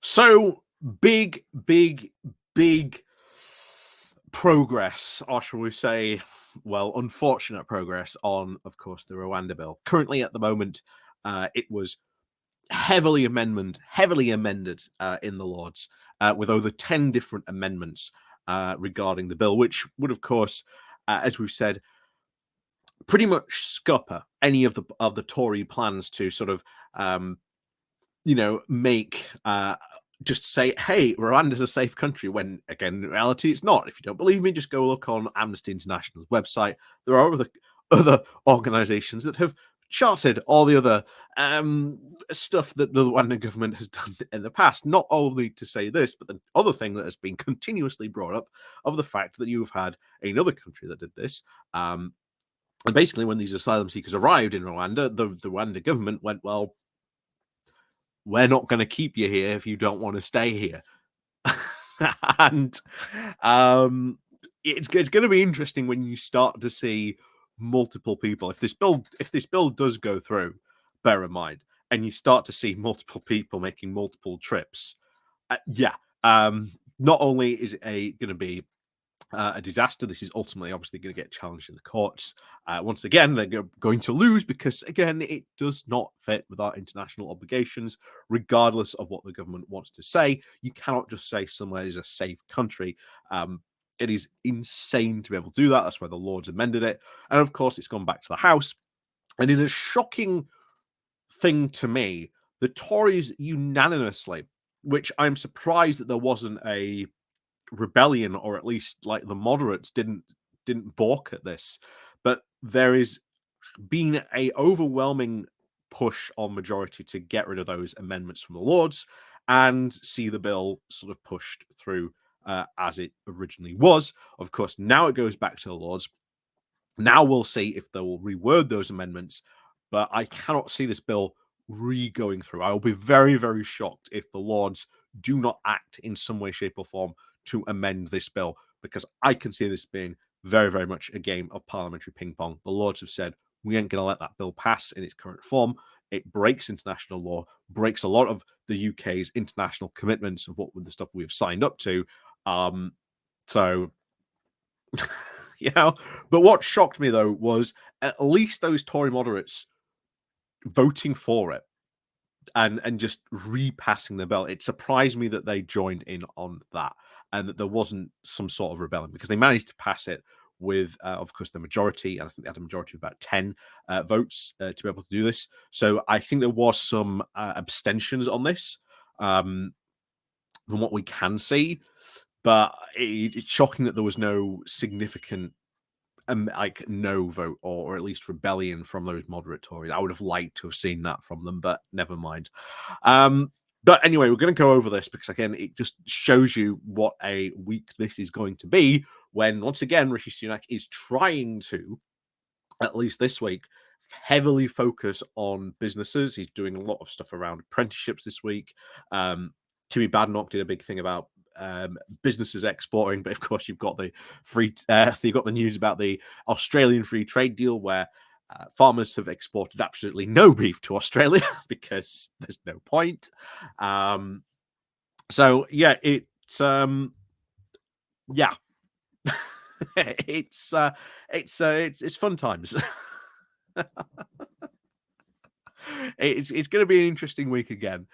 So big, big, big progress, or shall we say, well, unfortunate progress on, of course, the Rwanda bill. Currently, at the moment, it was heavily amended in the Lords, with over 10 different amendments regarding the bill, which would, of course, as we've said, pretty much scupper any of the Tory plans to sort of make just say, hey, Rwanda's a safe country, when again, in reality, it's not. If you don't believe me, just go look on Amnesty International's website. There are other organizations that have charted all the other stuff that the Rwandan government has done in the past. Not only to say this, but the other thing that has been continuously brought up of the fact that you've had another country that did this. And basically, when these asylum seekers arrived in Rwanda, the Rwanda government went, well, we're not going to keep you here if you don't want to stay here. And it's going to be interesting when you start to see multiple people. If this bill does go through, bear in mind, and you start to see multiple people making multiple trips, not only is it going to be a disaster, this is ultimately obviously going to get challenged in the courts. Once again, they're going to lose because, again, it does not fit with our international obligations, regardless of what the government wants to say. You cannot just say somewhere is a safe country. It is insane to be able to do that. That's why the Lords amended it. And of course, it's gone back to the House. And in a shocking thing to me, the Tories unanimously, which I'm surprised that there wasn't a rebellion, or at least like the moderates didn't balk at this, but there is been a overwhelming push on majority to get rid of those amendments from the Lords and see the bill sort of pushed through as it originally was. Of course, now it goes back to the Lords. Now we'll see if they will reword those amendments, but I cannot see this bill going through. I will be very, very shocked if the Lords do not act in some way, shape, or form to amend this bill, because I can see this being very, very much a game of parliamentary ping pong. The Lords have said, we ain't going to let that bill pass in its current form. It breaks international law, breaks a lot of the UK's international commitments of what the stuff we have signed up to. So, but what shocked me, though, was at least those Tory moderates voting for it and just repassing the bill. It surprised me that they joined in on that and that there wasn't some sort of rebellion, because they managed to pass it with, of course, the majority. And I think they had a majority of about 10 votes to be able to do this. So I think there was some abstentions on this from what we can see. But it's shocking that there was no significant no vote or at least rebellion from those moderate Tories. I would have liked to have seen that from them, but never mind. But anyway, we're going to go over this because, again, it just shows you what a week this is going to be when, once again, Rishi Sunak is trying to, at least this week, heavily focus on businesses. He's doing a lot of stuff around apprenticeships this week. Timmy Badenoch did a big thing about businesses exporting, but of course you've got the news about the Australian free trade deal where farmers have exported absolutely no beef to Australia because there's no point. So yeah, it's fun times. It's going to be an interesting week again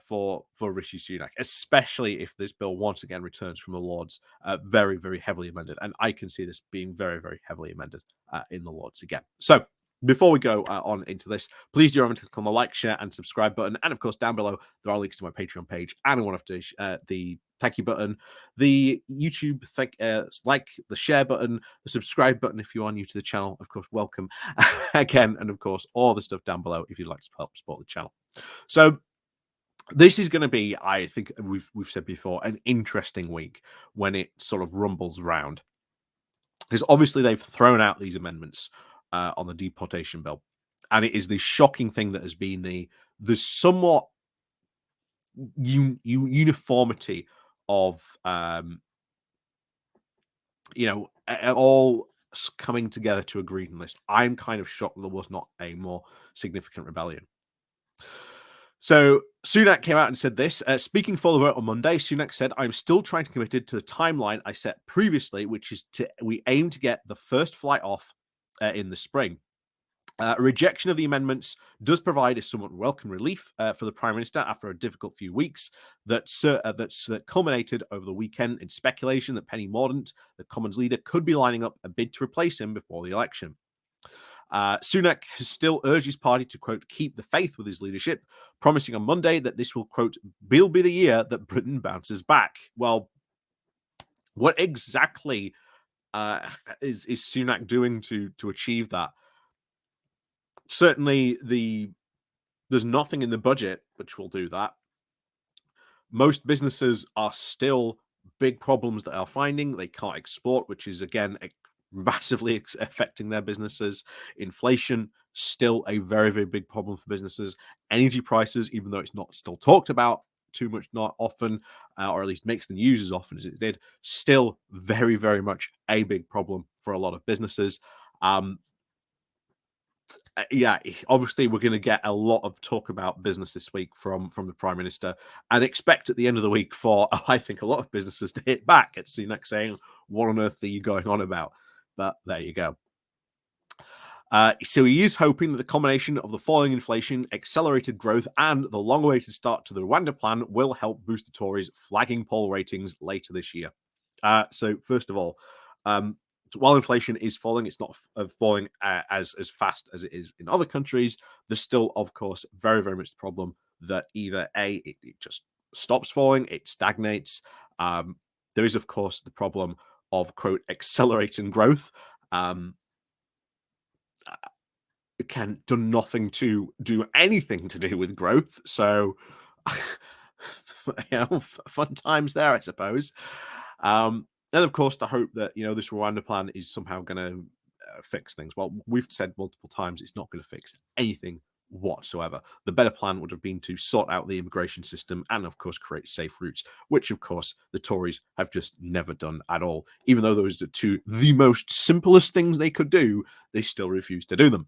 for Rishi Sunak, especially if this bill once again returns from the Lords very, very heavily amended. And I can see this being very, very heavily amended in the Lords again. So before we go on into this, please do remember to click on the like, share, and subscribe button. And of course, down below, there are links to my Patreon page and one of the thank you button, the YouTube like, the share button, the subscribe button if you are new to the channel. Of course, welcome again, and of course, all the stuff down below if you'd like to help support the channel. So this is going to be, I think we've said before, an interesting week when it sort of rumbles around, because obviously they've thrown out these amendments on the deportation bill, and it is the shocking thing that has been the somewhat uniformity of all coming together to agree on this. I'm kind of shocked there was not a more significant rebellion. So Sunak came out and said this. Speaking for the vote on Monday, Sunak said, "I'm still trying to committed to the timeline I set previously, which is we aim to get the first flight off in the spring." A rejection of the amendments does provide a somewhat welcome relief for the Prime Minister after a difficult few weeks that culminated over the weekend in speculation that Penny Mordaunt, the Commons leader, could be lining up a bid to replace him before the election. Sunak has still urged his party to, quote, keep the faith with his leadership, promising on Monday that this will, quote, will be the year that Britain bounces back. Well, what exactly is Sunak doing to achieve that? Certainly, there's nothing in the budget which will do that. Most businesses are still big problems that are finding. They can't export, which is again massively affecting their businesses. Inflation still a very, very big problem for businesses. Energy prices, even though it's not still talked about too much, not often, or at least makes the news as often as it did, still very, very much a big problem for a lot of businesses. Um, yeah, obviously we're going to get a lot of talk about business this week from the Prime Minister, and expect at the end of the week for I think a lot of businesses to hit back at Sunak saying, "What on earth are you going on about?" But there you go. So he is hoping that the combination of the falling inflation, accelerated growth, and the long-awaited start to the Rwanda plan will help boost the Tories' flagging poll ratings later this year. So first of all, um, while inflation is falling, it's not falling as fast as it is in other countries. There's still, of course, very very much the problem that either it just stops falling, it stagnates. There is, of course, the problem of, quote, accelerating growth. Um, can do nothing to do anything to do with growth. So, fun times there, I suppose. And of course, the hope that this Rwanda plan is somehow going to fix things. Well, we've said multiple times it's not going to fix anything whatsoever. The better plan would have been to sort out the immigration system and, of course, create safe routes, which, of course, the Tories have just never done at all. Even though those are the most simplest things they could do, they still refuse to do them.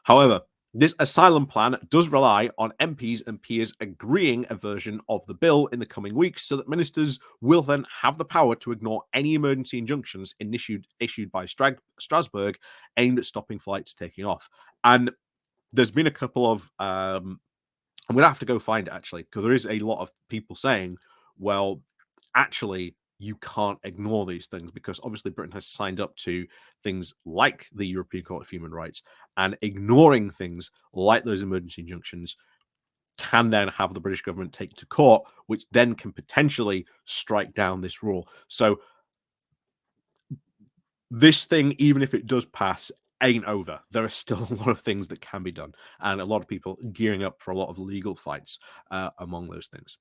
However, this asylum plan does rely on MPs and peers agreeing a version of the bill in the coming weeks so that ministers will then have the power to ignore any emergency injunctions issued by Strasbourg aimed at stopping flights taking off. And there's been a couple of I'm gonna have to go find it actually, because there is a lot of people saying, well, actually, you can't ignore these things because obviously Britain has signed up to things like the European Court of Human Rights, and ignoring things like those emergency injunctions can then have the British government take to court, which then can potentially strike down this rule. So this thing, even if it does pass, ain't over. There are still a lot of things that can be done, and a lot of people gearing up for a lot of legal fights among those things.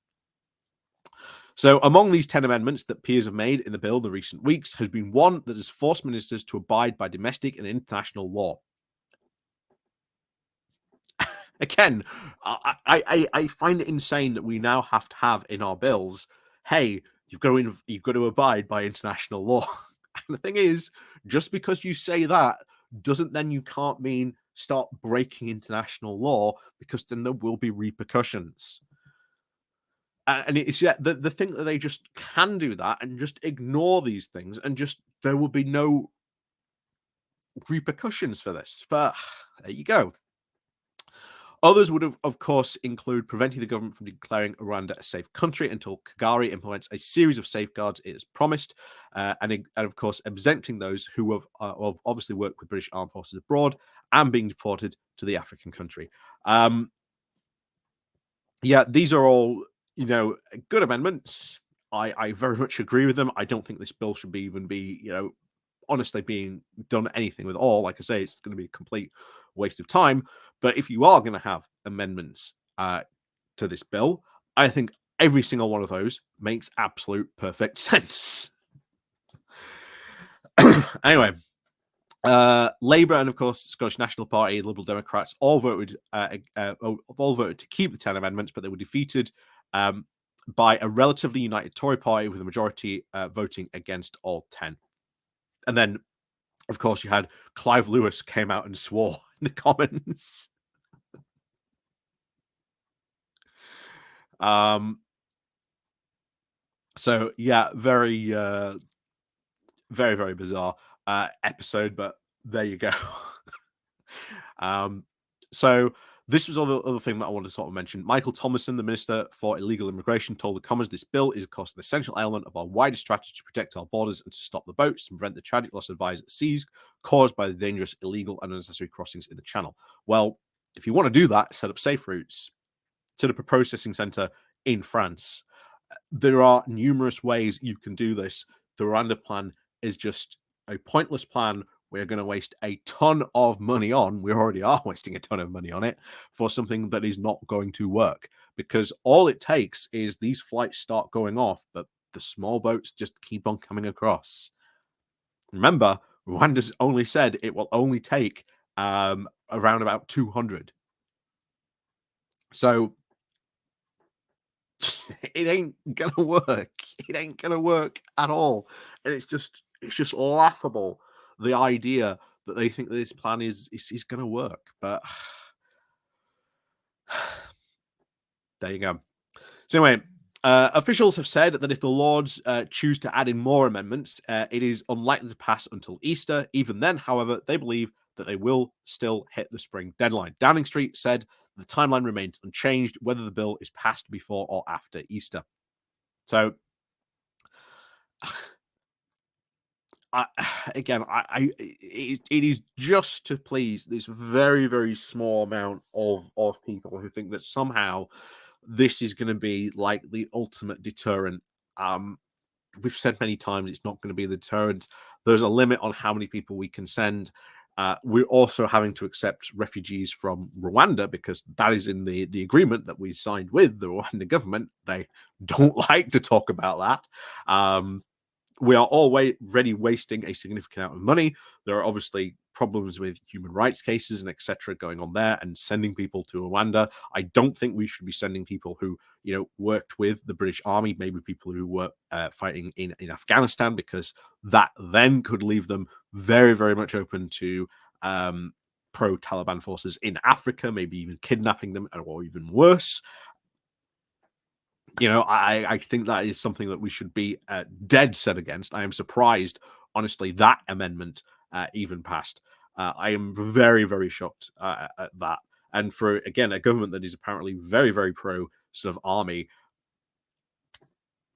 So, among these 10 amendments that peers have made in the bill in the recent weeks has been one that has forced ministers to abide by domestic and international law. Again, I find it insane that we now have to have in our bills, hey, you've got to abide by international law. And the thing is, just because you say that doesn't then you can't mean start breaking international law, because then there will be repercussions. And it's the thing that they just can do that and just ignore these things, and just there will be no repercussions for this. But there you go. Others would, of course, include preventing the government from declaring Rwanda a safe country until Kigali implements a series of safeguards it has promised, and of course, exempting those who have obviously worked with British armed forces abroad and being deported to the African country. Yeah, these are all, good amendments. I very much agree with them. I don't think this bill should even be, honestly being done anything with all. Like I say, it's going to be a complete waste of time. But if you are going to have amendments to this bill, I think every single one of those makes absolute perfect sense. Anyway, Labour and of course the Scottish National Party, the Liberal Democrats, all voted to keep the 10 amendments, but they were defeated by a relatively united Tory party, with a majority voting against all 10. And then, of course, you had Clive Lewis came out and swore in the Commons. Um, so yeah, very, very bizarre episode, but there you go. um, so this was other thing that I wanted to sort of mention. Michael Thomason, the Minister for Illegal Immigration, told the Commons this bill is, of course, an essential element of our wider strategy to protect our borders and to stop the boats and prevent the tragic loss of lives at seas caused by the dangerous, illegal, and unnecessary crossings in the Channel. Well, if you want to do that, set up safe routes, set up a processing center in France. There are numerous ways you can do this. The Rwanda plan is just a pointless plan we're going to waste a ton of money on. We already are wasting a ton of money on it for something that is not going to work, because all it takes is these flights start going off, but the small boats just keep on coming across. Remember, Rwanda's only said it will only take around about 200. So it ain't gonna work. It ain't gonna work at all. And it's just laughable, the idea that they think that this plan is gonna work. But there you go. So anyway, officials have said that if the Lords choose to add in more amendments, it is unlikely to pass until Easter. Even then, however, they believe that they will still hit the spring deadline. Downing Street said the timeline remains unchanged, whether the bill is passed before or after Easter. So I, again, it is just to please this very, very small amount of people who think that somehow this is going to be like the ultimate deterrent. We've said many times it's not going to be the deterrent. There's a limit on how many people we can send. We're also having to accept refugees from Rwanda because that is in the agreement that we signed with the Rwanda government. They don't like to talk about that. We are already wasting a significant amount of money. There are obviously problems with human rights cases and etc. going on there, and sending people to Rwanda. I don't think we should be sending people who worked with the British Army, maybe people who were fighting in Afghanistan, because that then could leave them very, very much open to pro-Taliban forces in Africa, maybe even kidnapping them, or even worse. I think that is something that we should be dead set against. I am surprised, honestly, that amendment even passed. I am very, very shocked at that. And for, again, a government that is apparently very, very pro sort of army.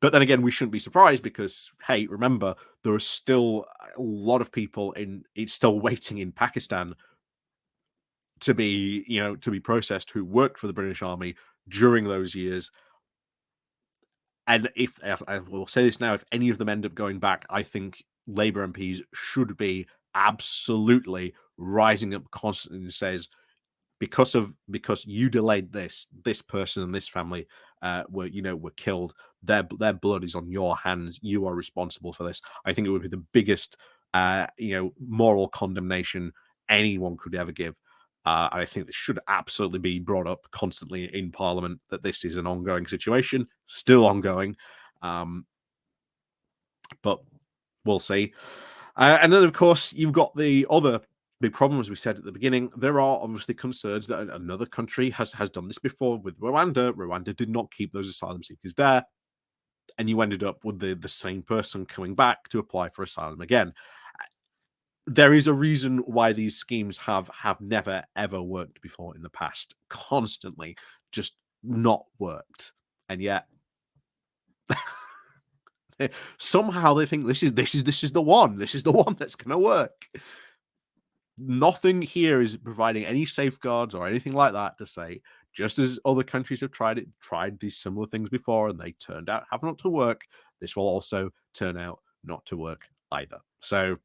But then again, we shouldn't be surprised because, hey, remember, there are still a lot of people it's still waiting in Pakistan to be processed who worked for the British Army during those years. And if I will say this now, if any of them end up going back, I think Labour MPs should be absolutely rising up constantly and says, because you delayed this person and this family were killed. Their blood is on your hands. You are responsible for this. I think it would be the biggest moral condemnation anyone could ever give. I think this should absolutely be brought up constantly in Parliament, that this is an ongoing situation, still ongoing. But we'll see. And then, of course, you've got the other big problem, as we said at the beginning. There are obviously concerns that another country has done this before with Rwanda. Rwanda did not keep those asylum seekers there, and you ended up with the same person coming back to apply for asylum again. There is a reason why these schemes have never ever worked before in the past. Constantly just not worked, and yet somehow they think this is the one. This is the one that's going to work. Nothing here is providing any safeguards or anything like that to say, just as other countries have tried these similar things before and they turned out have not to work, this will also turn out not to work either. So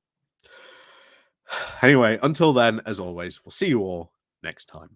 anyway, until then, as always, we'll see you all next time.